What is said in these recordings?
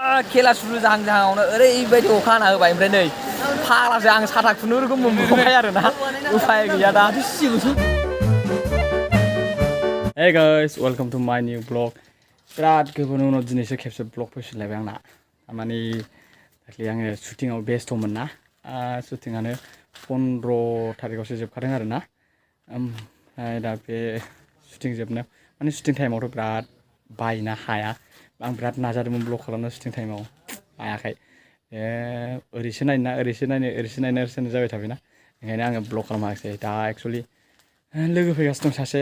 खेला सुरु जाहां-जाहांआवनो ओरैबायदि अखा हाना होबाय ओमफ्राय नै फाग्लासो आं साथा खुनुरुखुम मोनबोबाय आरोना उफाय गैया दा Hey guys, welcome to my new vlog. बिराद गोबावनि उनाव दिनैसो खेबसे vlog फैफिनलायबाय आंना माने दाख्लै आङो शुटिंआव बेस्थ'मोन ना शुटिंआनो 15 थारिखआवसो जोबखादों आरोना ओमफ्राय दा बे शुटिं जोबनायाव माने शुटिं टाइमावथ' बिराद बायना हाया आं बिराद नाजादोंमोन ब्लग खालामनो शुटिं टाइमाव हायाखै ओरैसो नायनो जाबाय थाबायना ओंखायनो आङो ब्लग खालामाखिसै दा एक्चुअलि लोगो फैगासिनो दं सासे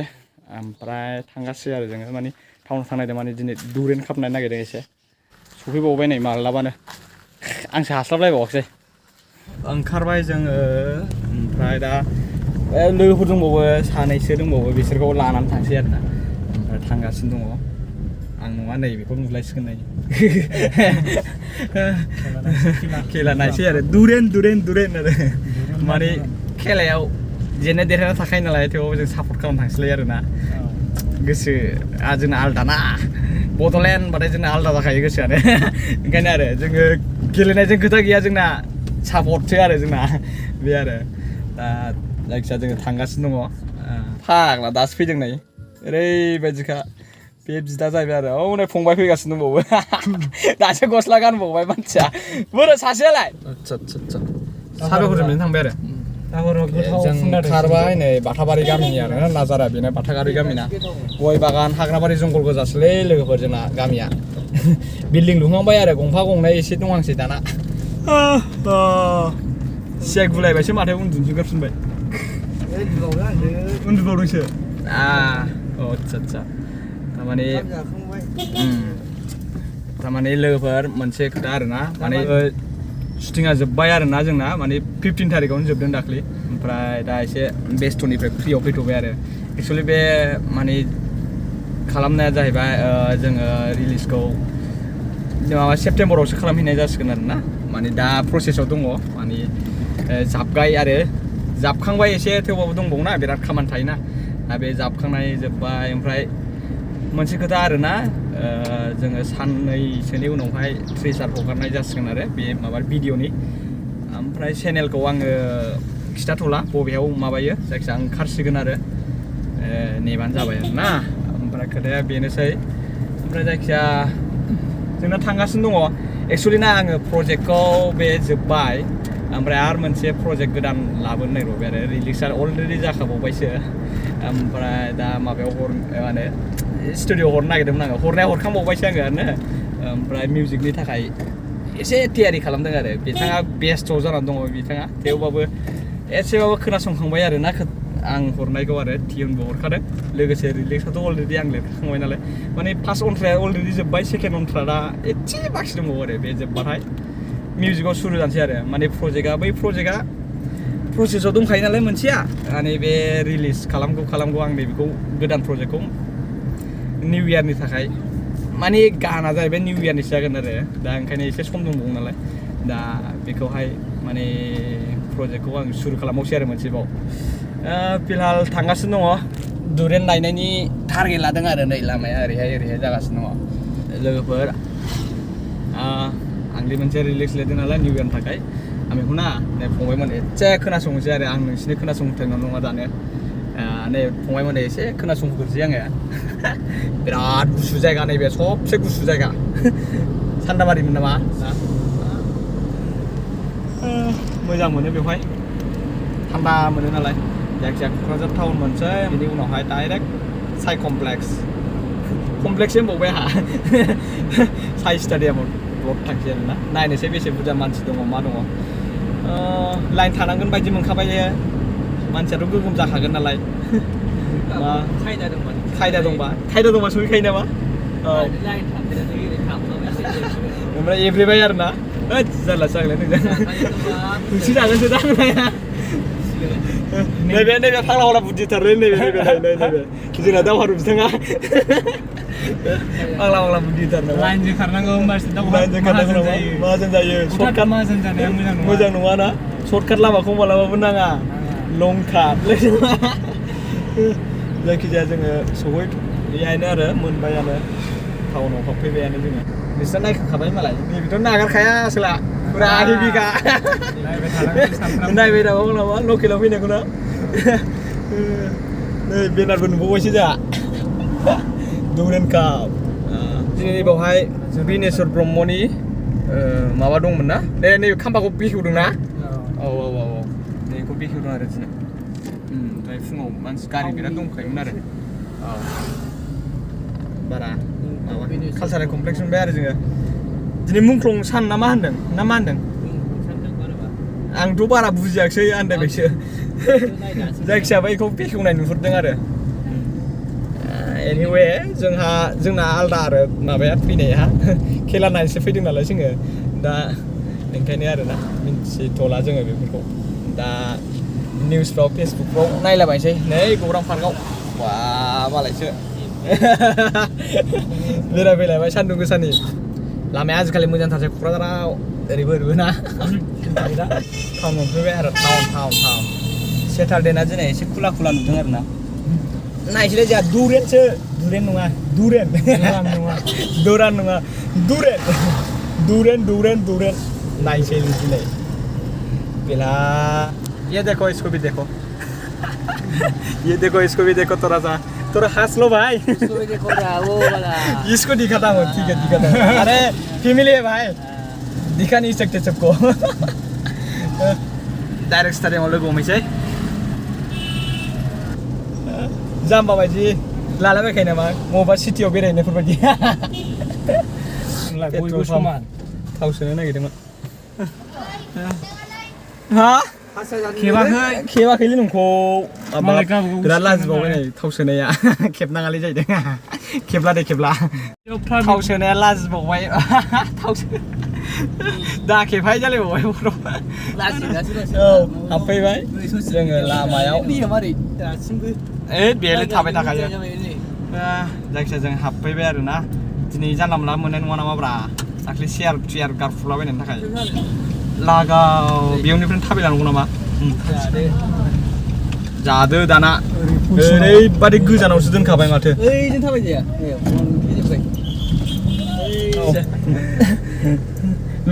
ओमफ्राय थांगासिनो आरो जोङो माने टाउनाव थांनायदों माने दिनै दुरेन्ड काप नायनो नागिरदों एसे सफैबावबाय नै मालाबानो आंसो हास्लाबलायबावाखिसै ओंखारबाय जोङो ओमफ्राय दा लोगोफोर दंबावो सानैसो दंबावो बिसोरखौ लानानै थांसै आरोना ओमफ्राय थांगासिनो दङ आं नङा नै बेखौ नुलायसिगोन नै खेला नायसै आरो दुरेन्ड आरो माने खेलायाव जेननाय देरहाना थाखायो नालाय थेवबो जों सापर्ट खालामनो थांसैलाय आरोना गोसोआ जोंना आलदा ना बड'लेण्ड बाथाय जोंना आलदा जाखायो गोसोआनो ओंखायनो आरो जोङो गेलेनायजों खोथा गैया जोंना सापर्टसो आरो जोंना बे आरो दा जायखिजाया जोङो थांगासिनो दङ फाग्ला दासो फैदों नै ओरैबायदिखा बे बिदा जाहैबाय आरो औ नै फंबाय फैगासिनो दंबावो दासो गस्ला गानबावबाय मानसिया बोरो सासेयालाय आदसा साबायखरजों थांबाय आरो जों खारबाय नै बाथाबारि गामिनि आरो नाजारा बेनो बाथाबारि गामिना गय बागान हाग्राबारि जंगल गोजासोलै लोगोफोर जोंना गामिया बिल्डिं लुहांबाय आरो गंफा गंनै एसे दंहांसै दाना सियाग बुलायबायसो माथो उन्दुनोसो गारफिनबाय उन्दुबावदोंसो आदसा थारमाने लोगोफोर मोनसे खोथा आरोना माने शुटिंआ जोब्बाय आरोना जोंना माने 15 थारिखआवनो जोबदों दाख्लै ओमफ्राय दा एसे बेस्थ'निफ्राय फ्रियाव फैथ'बाय आरो एक्चुअलि बे माने खालामनाया जाहैबाय जोङो रिलिजखौ माबा सेप्तेम्बरावसो खालामहैनाय जासिगोन आरोना माने दा प्रसेसआव दङ माने जाबगाय आरो जाबखांबाय एसे थेवबाबो दंबावोना बिराद खामानि थायोना दा बे जाबखांनाय जोब्बाय ओमफ्राय मोनसे खोथा आरोना जोङो साननैसोनि उनावहाय ट्रेसार हगारनाय जासिगोन आरो बे माबा भिडिअनि ओमफ्राय चेनेलखौ आङो खिथाथ'ला बबेयाव माबायो जायखिजाया ओंखारसिगोन आरो नेबानो जाबाय आरोना ओमफ्राय खोथाया बेनोसै ओमफ्राय जायखिजाया जोंना थांगासिनो दङ एक्चुअलि ना आङो प्रजेक्टखौ बे जोब्बाय ओमफ्राय आरो मोनसे प्रजेक्ट गोदान लाबोनो नागिरबाय आरो रिलिजआ अलरेडि जाखाबावबायसो ओमफ्राय दा माबायाव माने स्टुडिअ हरनो नागिरदोंमोन आङो हरखांबावबायसो आङो ओमफ्राय मिउजिकनि थाखाय एसे थियारि खालामदों आरो बिथाङा बेस्थ' जानानै दङ बिथाङा थेवबाबो एसेबाबो खोनासंखांबाय आरोना आं हरनायखौ आरो टिउनबो हरखादों लोगोसे रिलिक्सआथ' अलरेडि आं लिरखांबाय नालाय माने फार्स्ट अनथ्राया अलरेडि जोब्बाय सेकेन्ड अनथ्रा दा एसे बाखि दंबावो आरो बे जोब्बाथाय मिउजिकआव सुरु जानोसै आरो माने बै प्रजेक्टआ प्रसेसआव दंखायो नालाय मोनसेया माने बे रिलिज खालामगौ आं बेखौ गोदान प्रजेक्टखौ निउ इयारनि थाखाय माने गाना जाहैबाय निउ इयारनिसो जागोन आरो दा ओंखायनो एसे सम दंबावो नालाय दा बेखौहाय माने प्रजेक्टखौ आं सुरु खालामबावसै आरो मोनसेबाव फिलहाल थांगासिनो दङ दुरेन्ड नायनायनि टारगेट लादों आरो नै लामाया ओरैहाय जागासिनो दङ लोगोफोर आंनि मोनसे रिलिक्स लिरदों नालाय निउ इयारनि थाखाय आं बेखौ ना नै फंबायमोन एसे खोनासंनोसै आरो आं नोंसिनि खोनासंथायनाय नङा दानो नै फंबायमोन एसे खोनासंग्रोसै आङो बिराद गुसु जायगा नैबे सबसे गुसु जायगा सान्दाबारिमोन नामा मोजां मोनो बेवहाय थान्दा मोनो नालाय जायखिजाया क'क्राझार टाउन मोनसै बिनि उनावहाय डाइरेक्ट साइ कमप्लेक्स होनबावबाय आंहा साइ स्टेडियामाव ब्लग थांसै आरोना नायनोसै बेसे बुरजा मानसि दङ मा दङ लाइन थानांगोन बायदि मोनखाबाय मानसियाथ' गोगोम जाखागोन नालाय खायदा दंबा सहैखायो नामा ओमफ्राय एब्रेबाय आरोना जारलासो जागोन नोंसो जागोनसो दा नैबे फाग्ला हला बुद्धिथारलै नैबे जोंना दावहारु बिथाङा फाग्ला बुद्धिथार नामा लाइनजों खारनांगौ होमबासो माहाजोन जायो सर्टकाट माहाजोन जानाया मोजां नङा ना सर्टकाट लामाखौ मालाबाबो नाङा लं काट जायखिजाया जोङो सहैबायानो आरो मोनबायानो टाउनाव हाबफैबायानो जोङो बिसोर नायखाबाय मालाय नैबेथ' नागारखाया आसोला फुरा हेभिखा नायबाय थाबाबो नामा लकेलाव फैनायखौना नै बेनारबो नुबावबायसो जोंहा दुरेन्ड काप दिनै बावहाय बिनेश्वर ब्रह्मनि माबा दंमोन ना नैबे खाम्फाखौ बेखेवदों ना औ बेखौ बेखेवदों आरो दिनै ओमफ्राय फुङाव मानसि गारि बिराद दंखायोमोन आरो औ बारा माबा कालचारेल कमप्लेक्स मोनबाय आरो जोङो दिनै मुंख्लं सान ना मा होनदों आंथ' बारा बुजियाखिसै आन्दायबायसो जायखिजाया बेखौ बेखेवनाय नुहुरदों आरो एनिवे जोंना आलदा आरो माबाया फैनाया खेला नायनोसो फैदों नालाय जोङो दा ओंखायनो आरोना मिन्थिथ'ला जोङो बेफोरखौ दा निउसफ्राव फेसबुकफ्राव नायलाबायनोसै नै गौरां पार्कआव बा मालायसो बेरायफैलायबाय सान्दुं गोसानि लामाया आजिखालि मोजांथारसै क'क्राझाराव ओरैबो ना टाउन मोनफैबाय आरो टाउन सेटारडेना दिनै एसे खुला नुदों आरो ना नायसैलाय जोंहा दुरेन्ड नङा दुरेन्ड नायसै दिनै बेला ये देखो इसको भी देखो इसको भी देखो थोड़ा हंस लो भाई इसको भी देखो वो वाला इसको दिखाता हूँ ठीक है दिखाता हूँ अरे फैमिली है भाई दिखा नहीं सकते सबको डाइरेक्ट स्टेडियमआव लोगो हमहैसै जाम्बा बायदि लालाबायखायो नामा बबेबा सिटियाव बेरायनायफोरबायदि बयबो समान थाव सोनो नागिरदोंमोन हा खेबाखैलै नोंखौ बिराद लाजिबावबाय नै थाव सोनाया खेबनाङालै जाहैदों खेबला थाव सोनाया लाजिबावबाय दा खेबहाय जालायबावबाय औ हाबफैबाय जोङो लामायाव बेलाय थाबाय थाखायो जायखिजाया जों हाबफैबाय आरो ना दिनै जानला मोनला मोननाय नङा नामाब्रा दाख्लै चेयार गारफुलाबायनायनि थाखाय लागाव बेयावनिफ्रायनो थाबायलांगौ नामा जादो दाना ओरैबादि गोजानावसो दोनखाबाय माथो ओइजों थाबायजाया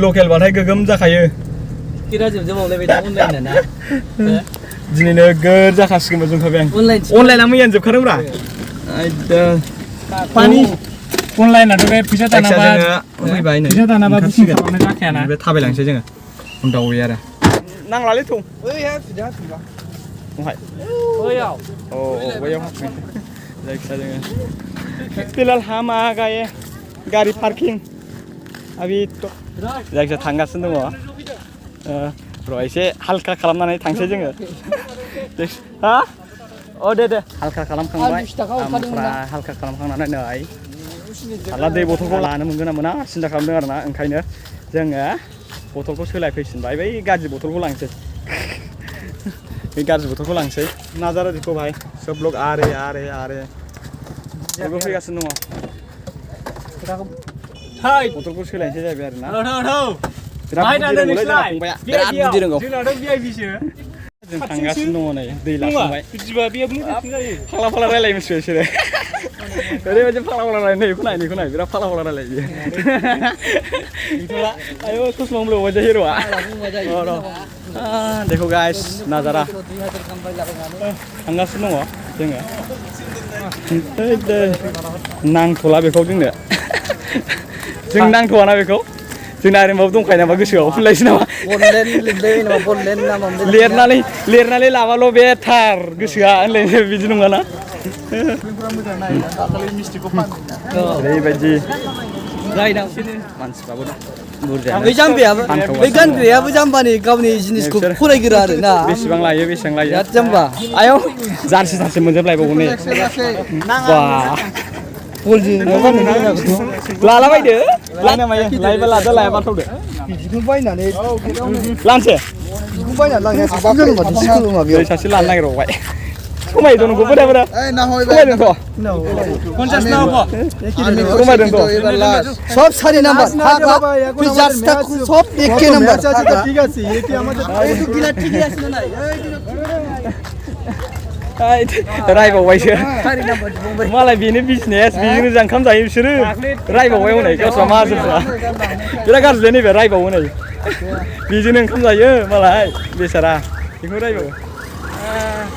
लकेल बाथाय गोगोम जाखायो दिनै नोगोर जाखासिगोनबो जोंखाबाय आं अनलाइना जोबखादोंब्रा अनलाइनाथ' बे फैसा दानाबा फैबाय नै फैसा दानाबा बुकिं खालामनाय जाखायाना बे थाबायलांसै जोङो उनदावै आरो नांलालै थौ ओइहाय फिदा बहाय ओइयाव बैयाव जायखिया जोङो फिलहाल हामा गाये गारि पार्किं अभी जायखिया थांगासिनो दङ र' एसे हालखा खालामनानै थांसै जोङो हा अ दे हालखा खालामखांबाय ओमफ्राय हालखा खालामखांनानै नै हाला दै बथलखौ लानो मोनगोन ना मोना सिन्था खालामदों आरोना ओंखायनो जोङो बथलखौ सोलायफैफिनबाय बै गाज्रि बथलखौ लांसै बे गाज्रि बथलखौ लांसै नाजारा दिखौ भाई सब लोग आ रहे बयबो फैगासिनो दङ बथलखौ सोलायनोसै जाहैबाय आरोना बिराद बुद्धि रोंगौ जों थांगासिनो दङ नै दै लाखांबाय फाला रायलायो मिथिबाय बिसोरो ओरैबायदि फाला रायलायो बेखौ नाय बिराद फाला रायलायो आयो ससमा मोनबाय जायो हिर'आ देखो गाइस नाजारा थांगासिनो दङ जोङो नांथ'ला बेखौ जों नांथ'वाना बेखौ जोंना ओरैनोबाबो दंखायो नामा गोसोआव फुनलायसै नामा लिरनानै लाबाल' बे थार गोसोआ होनलायनो बिदि नङाना ओरैबायदि मानसिफ्राबो बै गानग्रायाबो जाम्बानि गावनि जिनिसखौ फरायग्रा आरो ना बेसेबां लायो बिराद जाम्बा आयौ जारसि मोनजोबलायबावो नै लाला बायदो लायोबा लादो लायाबा थौदो बिदिखौ बायनानै लानोसै बिदिखौ बायनानै लांनाया सासे लानो नागिरबावबाय खमायदों नोंखौ बोराबोरा खमायदोंथ' 50 खमायदोंथ' सब 4 नाम्बार सब एके नाम्बार ঠিক আছে একে আমাদের এই তো কিনা ঠিকই আছে না रायबावबायसो मालाय बेनो बिजनेस बेजोंनो जों ओंखाम जायो बिसोरो रायबावबाय हनै गावस्रा माहाजोनफ्रा बिराद गाज्रि नैबे रायबावो नै बेजोंनो ओंखाम जायो मालाय बेसारा बेखौ रायबावो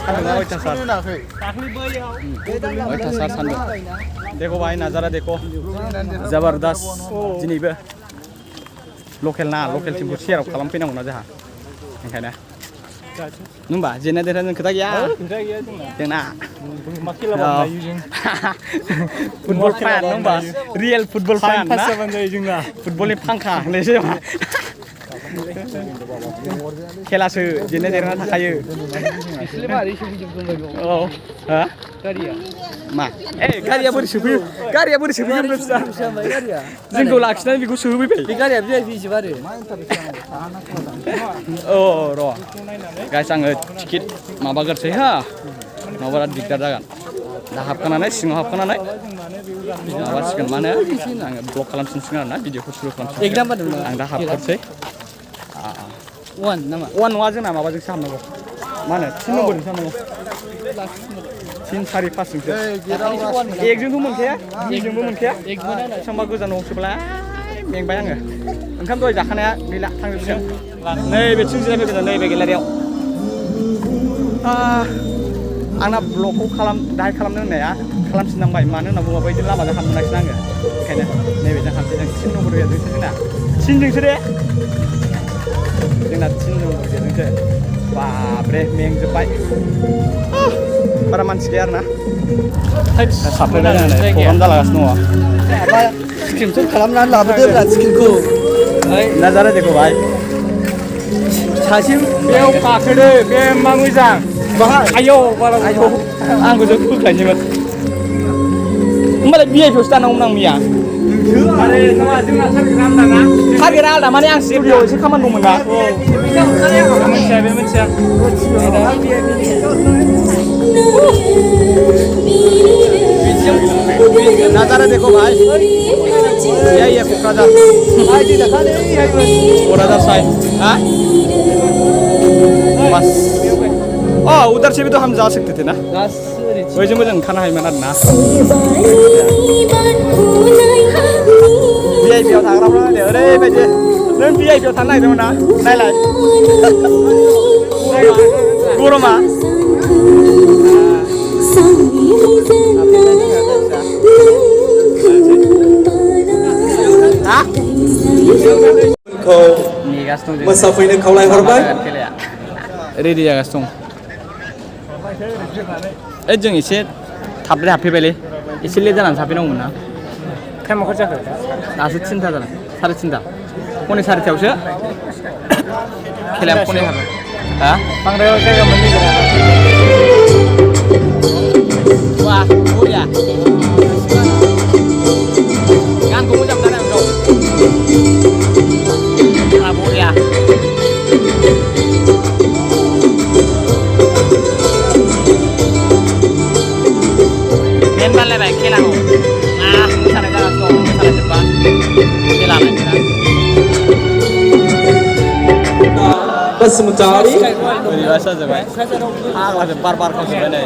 सान्दुङा अयथासार अयथासार सान्दुं देखो भाई नाजारा देखो जबरदस्त दिनैबो लकेल टिमखौ सेयाराव खालामफैनांगौ ना जोंहा ओंखायनो होनबा जेनना देरहानो खोथा गैया जोंना फुटबल फेन होनबा रियेल फुटबल फेन ना जोंना फुटबलनि फांखा होननायसो खेलासो जेनना देरहाना थाखायो औ हा मा गारिया बोरै सोफैयो जोंखौ लाखिनानै बेखौ सोहोफैबाय बे गारिया भिआइपिसो बारो औ र' गाइस आङो टिकेट माबागोरसै हा माबा दिगदार जागोन दा हाबखानानै सिङाव हाबखानानै माबासिगोन मा होनो आङो ब्लग खालामफिनसिगोन आरोना भिडिअखौ सुरु खालामफिनसिगोन आं दा हाबगोरसै वान नङा जोंना माबाजोंसो हाबनांगौ मा होनो 3 नम्बरजोंसो हाबनांगौ 3, 4, 5जोंसो एकजोंथ' मोनखाया एकजोंबो मोनखाया बेसेबांबा गोजानावसोब्लाय मेंबाय आङो ओंखाम दहाय जाखानाया गैला थांजोबसिगोन नैबेथिं जिरायफैगोन नैबे गेलारियाव आंना ब्लगखौ दाहाय खालामनो होननाया खालामफिननांबाय मानो होनना बुङोबा बिदि लामाजों हाबनो मोनाखिसै आङो ओंखायनो नैबेजों हाबसै जों 3 नम्बर गेटजोंसो जोंना 3जोंसो दे जोंना 3 नम्बर गेटजोंसो बाब्रे मेंजोब्बाय बारा मानसि गैया आरोना साफ्लायनानै प्रग्राम जालागासिनो दङ स्क्रिनशट खालामनानै लाबोदो स्क्रिनखौ नाजारा देखो भाई सासे बेयाव गाखोदो बे मा मोजां आयौ बारा आंखौ जों फोख्लायनोमोन होमबालाय भिआइपिआवसो दानांगौमोन आं मैया आरे नङा जोंना टारगेटआ आलदा माने आं स्टुडिअ'आव एसे खामानि दंमोन ना मोनथिया बे मोनथिया नाजारा देखो भाई यही है कोकराझार कोकराझार साई हाँ बस उधर से भी तो हम जा सकते थे ना वैसे मुझे खाना है मैंने ना भिआइपिआव थाग्राफ्रा ओरैबायदि नों भिआइपिआव थानो नागिरदोंमोन ना नायलाय गरमा मोसाफैनो खावलायहरबाय रेडि जागासिनो दं जों एसे थाबनो हाबफैबायलै एसे लेट जानानै हाबफैनांगौमोन ना टाइमा खय जाखो दासो 3ता जादों 3:30 पौने 4टायावसो खेलाया पौने 4 हा बांद्राय जायगा मोननो नागिरा वाह बरिया गानखौ मोजां मोनथारो आं बरिया बानलायबाय खेलाखौ मोसानाय जागासिनो दं मोसानाय जोब्बा खेला नायनोना बसुमतारी बोरैबासो जाजोब्बाय फाग्लाजों बार खावजोब्बाय नै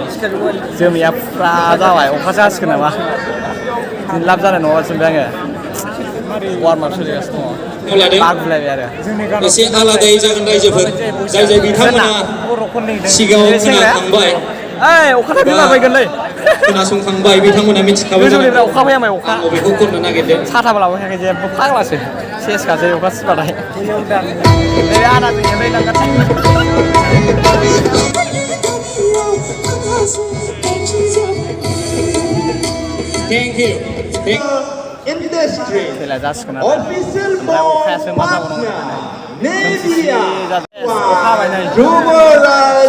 जोमैया फुरा जाबाय अखासो हासिगोन नामा लाब जानाय नङा सानबाय आङो वार्मआप सोलिगासिनो दङ बागुलायबाय आरो एसे आलादायै जागोन रायजोफोर जाय बिथांमोना सिगाङाव खोनाखांबाय अखा फैलाबायगोनलै खोनासंखांबाय बिथांमोना मिथिखाबाय गोजौनिफ्राय अखा फैयामाय अखा बेखौ खननो नागिरदों साथाबो लाबोखायाखै जेबो फाग्लासो सेसखासै अखा सिबाथाय आदाजों Thank you. Industry. खेला जासिगोन आरो ओमफ्राय अखायासो मा जाबावनांगौ अखा हाबाय नै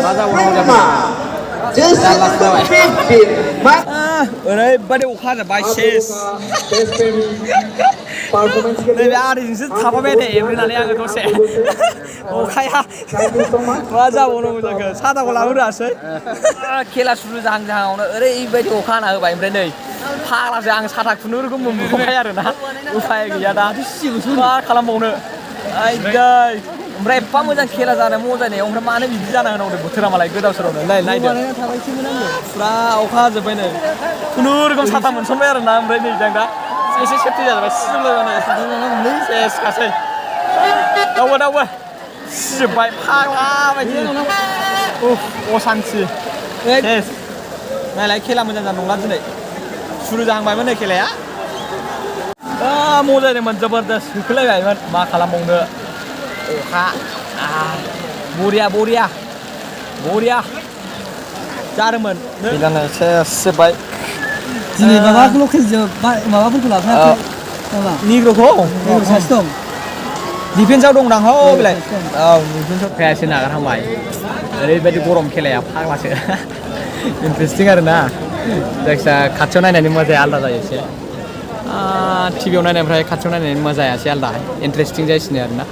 मा जाबावनांगौ जाबाय ओरैबायदि अखा जाबाय सेस नैबे आदैजोंसो थाफाबाय दे एब्रेनानै आङो दसे अखाया मा जाबावनांगौ जाखो साथाखौ लाबोरोङासै खेला सुरु जाहां जाहाङावनो ओरैबायदि अखा हाना होबाय ओमफ्राय नै फाग्लासो आं साथा खुनुरुखुम मोनबोबाय आरोना उफाय गैया दा मा खालामबावनो आयदै ओमफ्राय एफा मोजां खेला जानाय मजानायाव ओमफ्राय मानो बिदि जाना होनांगौ बोथोरा मालाय गोदाव सोरावनो नायदो फुरा अखा हाजोब्बायनो खुनुरुखुम साथा मोनसनबाय आरो ना ओमफ्राय नै जों दा एसे सेफटि जाजोब्बाय सिजोबलायबानो सेस गासै दावबो सिजोब्बाय फाग्ला बायदि असान्थि सेस नायलाय खेला मोजां जानाय नंला दिनै सुरु जाहांबायमोन नै खेलाया मजादोंमोन जबरदस्त होखोलायबायमोन मा खालामबावनो अखा बरिया जादोंमोन खेलानो सेस जोब्बाय दिनै माबाखौल' माबाफोरखौ लाफायाखै निग्र'खौ सासे दं डिफेन्सआव दंदां हो बेलाय डिफेन्सआव फैयासै नागारहांबाय ओरैबायदि गरम खेलाया फाग्लासो इन्टारेस्टिं आरो ना जायखिजाया खाथियाव नायनायनि मजाया आलादा जायो एसे टिभियाव नायनायनिफ्राय खाथियाव नायनायनि मजाया एसे आलादा इन्टारेस्टिं जासिनो आरो ना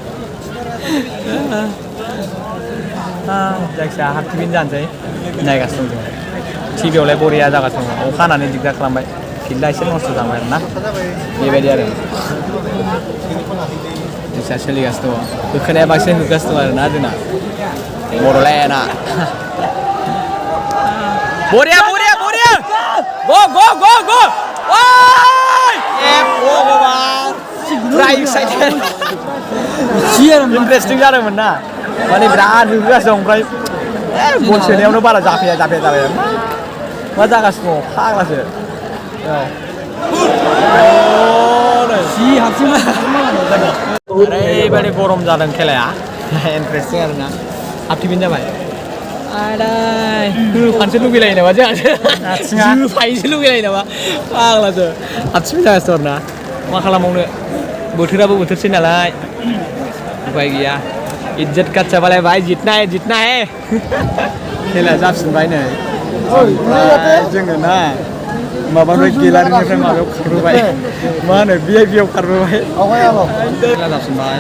जायखिजाया हाफ टिभिनि जानोसै नायगासिनो दं जों टिभियावलाय बरिया जागासिनो दं अखा हानानै दिगदार खालामबाय फिल्डआ एसे नस्थ' जाबाय आरो ना बेबायदि आरो जायखिजाया सोलिगासिनो दं होखोनाया बांसिन होगासिनो दं आरो ना जोंना बड'लेण्डआ बरिया go फुरा एक्साइटेड इन्टारेस्टिं जादोंमोन ना माने बिराद होगासिनो दं ओमफ्राय बल सोनायावनो बारा जाफैया मा जागासिनो दं फाग्लासो ओरैबायदि गरम जादों खेलाया इन्टारेस्टिं आरो ना हाफ टिभिनि जाबाय फानसो लुगैलायो नामा जोंहासो फाइनसो लुगैलायो नामा फाग्लासो हाफ टिभि जागासिनो आरो ना मा खालामबावनो बोथोराबो बोथोरसै नालाय उपाय गैया इज्जत का सवाल है भाई जितना है खेला जाफिनबाय नै ओमफ्राय जोङो ना माबानिफ्राय गेलारिनिफ्राय माबायाव खारबोबाय मा होनो भिआइपिआव खारबोबाय खेला जाफिनबाय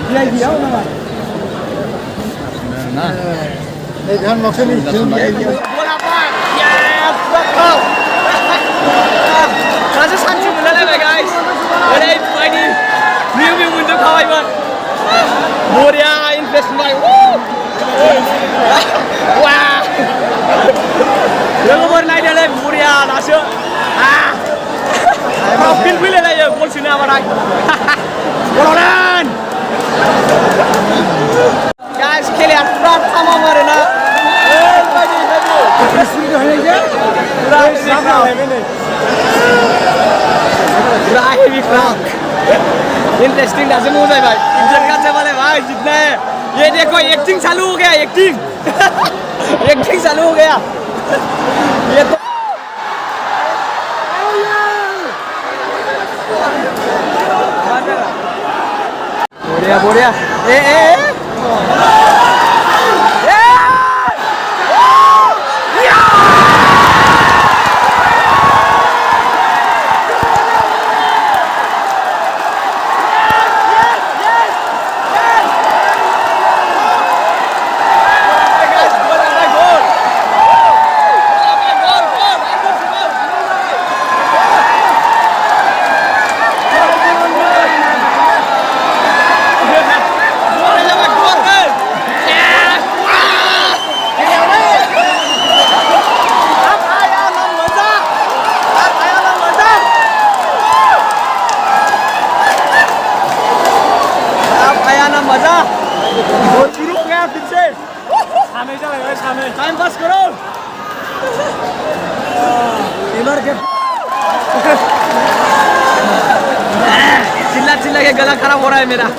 ना सासे सान्थि मोनलायलायबाय गाइस ओरैबायदि रिभिउ मोनजोबखाबायमोन बरिया इन्ट्रेस्ट मोनबाय लोगोफोर नायदोलै बरिया दासो फिल फैलायलायो गल सोनो हाबाथाय बड'लेण्ड गाइस खेलाया फुरा थामाम आरोना पूरा हेवी क्राउड इंटरेस्टिंग दासे मजायबाय इज्जत का सवाल है भाई जितना है ये देखो एक्टिंग चालू हो गया एक्टिंग चालू हो गया ये तो बढ़िया ए टाइम पास करो चिल्ला के गला खराब हो रहा है मेरा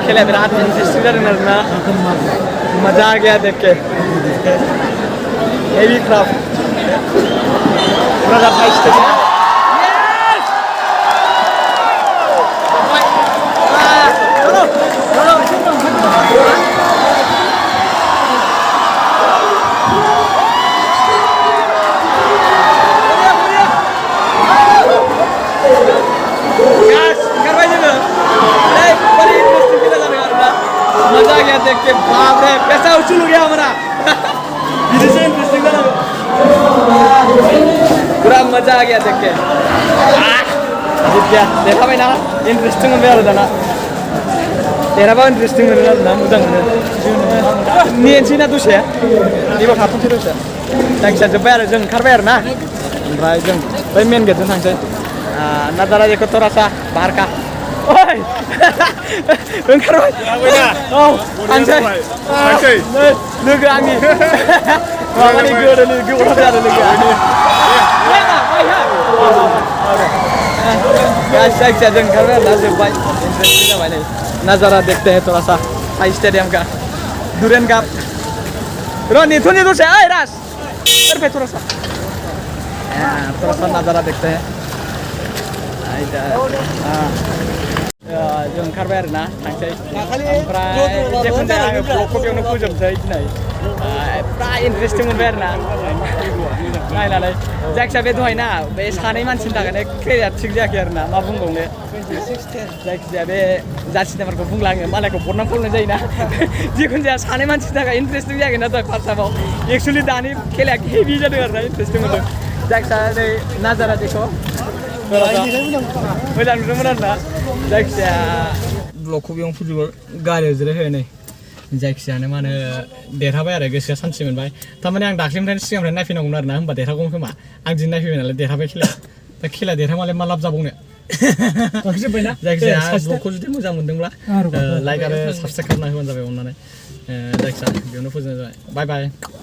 खेला बिराद इंटरेस्टिंग जादों ना मजा आ गया देख के heavy crowd Kokrajhar Sai Stadium देख के बाप रे पैसा उछल गया हमारा इधर से इंटरेस्टिंग था पूरा मजा आ गया देख के जीत गया देखा भाई ना इंटरेस्टिंग में आ रहा था derhabai interesting मोनो ना मोजां मोनो नियेनसै ना दसे इबार थाथ'नोसै दसे जायखिया जोब्बाय आरो जों ओंखारबाय आरो ना ओमफ्राय जों बै मेन गेटजों थांसै नाजारा देखो थरासा बारका ओइ ओंखारबाय औ थांसै लोगो आंनि माबानि गोदोनि गोबाव जादों लोगोआ जायखिया जों ओंखारबाय आरो ना जोब्बाय इन्टारेस्टिं जाबाय नै नज़ारा देखते हैं थोड़ा सा साई स्टेडियम का डुरेंड कप रोनी थोड़ी दूर से आए रास इधर पे थोड़ा सा नज़ारा देखते हैं जों ओंखारबाय आरो ना थांसै ओमफ्राय जेखुनु जाया आङो ब्लगखौ बेयावनो फोजोबसै दिनै पुरा इन्टारेस्टिं मोनबाय आरो ना नायनानै जायखिया बे दहाय ना बे सानै मानसिनि थाखायनो केरियार थिग जायाखै आरो ना मा बुंबावनो जायखिजाया बे जार्सि नाम्बारखौ बुंला आङो मालायखौ बरनाम खालामनाय जायोना जिखुनु जाया सानै मानसिनि थाखाय इन्टारेस्टिं जायाखै ना दहाय फार्स्ट हाफआव एक्सुवेलि दानि खेलाया हेभि जादों आरो ना इन्टारेस्टिं मोनदों जायखिया नै नाजारा देखो मोजां नुदोंमोन आरो ना जायखिजाया ब्लगखौ बेयावनो फोजोबो गारियाव जिरायहोयो नै जायखिजायानो मा होनो देरहाबाय आरो गोसोआ सान्थि मोनबाय थारमाने आं दाख्लिनिफ्रायनो सिगांनिफ्रायनो नायफैनांगौमोन आरो ना होमबा देरहागौमोन खोमा आं दिनै नायफैबाय नालाय देरहाबाय खेलाया दा खेला देरहाबालाय मा लाब जाबावनो जायखिजाया ब्लगखौ जुदि मोजां मोनदोंब्ला लाइक आरो साबसक्राइब खालामना होबानो जाबाय अननानै जायखिजाया बेयावनो फोजोबनाय जाबाय बाय बाय